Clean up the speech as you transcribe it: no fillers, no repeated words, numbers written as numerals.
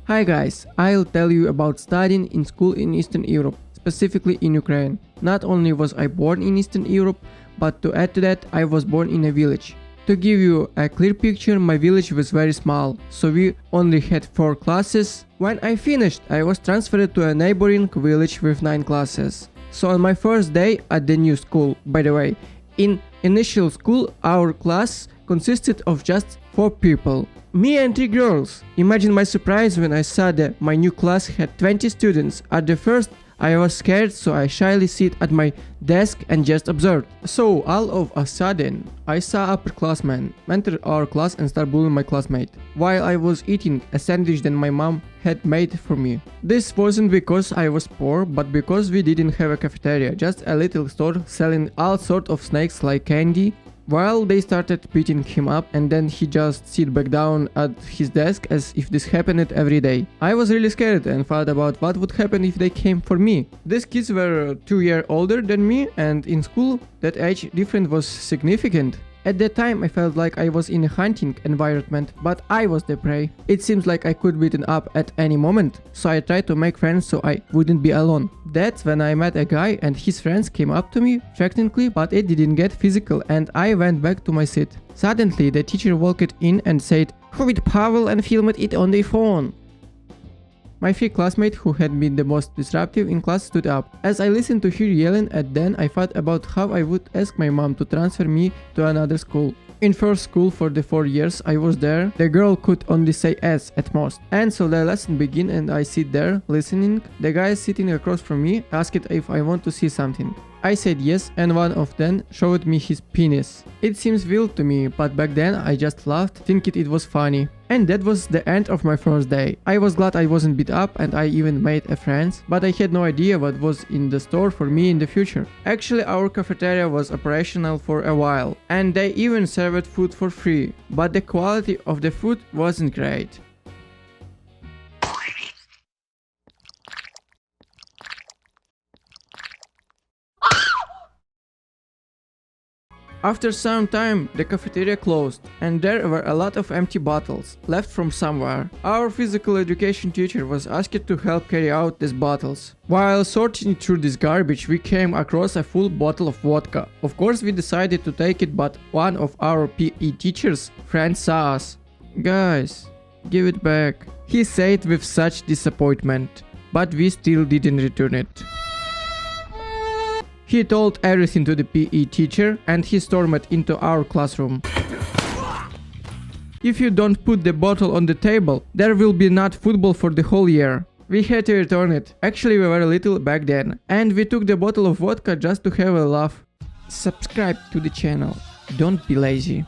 Hi guys, I'll tell you about studying in school in Eastern Europe, specifically in Ukraine. Not only was I born in Eastern Europe, but to add to that, I was born in a village. To give you a clear picture, my village was very small, so we only had 4 classes. When I finished, I was transferred to a neighboring village with 9 classes. So on my first day at the new school, by the way, in initial school, our class consisted of just 4 people. Me and 3 girls. Imagine my surprise when I saw that my new class had 20 students. At the first, I was scared, so I shyly sit at my desk and just observed. So all of a sudden, I saw upperclassmen enter our class and start bullying my classmate, while I was eating a sandwich that my mom had made for me. This wasn't because I was poor, but because we didn't have a cafeteria, just a little store selling all sorts of snacks like candy. While they started beating him up, and then he just sit back down at his desk as if this happened every day. I was really scared and thought about what would happen if they came for me. These kids were 2 years older than me, and in school that age difference was significant. At that time I felt like I was in a hunting environment, but I was the prey. It seems like I could be beaten up at any moment, so I tried to make friends so I wouldn't be alone. That's when I met a guy and his friends came up to me, threateningly, but it didn't get physical and I went back to my seat. Suddenly the teacher walked in and said, "Who with Pavel and filmed it on the phone?" My 3 classmates who had been the most disruptive in class stood up. As I listened to her yelling at them, I thought about how I would ask my mom to transfer me to another school. In first school for the 4 years I was there, the girl could only say S at most. And so the lesson began and I sit there listening. The guy sitting across from me asked if I want to see something. I said yes, and one of them showed me his penis. It seems weird to me, but back then I just laughed, thinking it was funny. And that was the end of my first day. I was glad I wasn't beat up and I even made a friends, but I had no idea what was in the store for me in the future. Actually, our cafeteria was operational for a while, and they even served food for free, but the quality of the food wasn't great. After some time, the cafeteria closed, and there were a lot of empty bottles left from somewhere. Our physical education teacher was asked to help carry out these bottles. While sorting through this garbage, we came across a full bottle of vodka. Of course, we decided to take it, but one of our PE teacher's friends saw us. "Guys, give it back," he said with such disappointment, but we still didn't return it. He told everything to the PE teacher and he stormed into our classroom. "If you don't put the bottle on the table, there will be not football for the whole year." We had to return it. Actually, we were little back then, and we took the bottle of vodka just to have a laugh. Subscribe to the channel. Don't be lazy.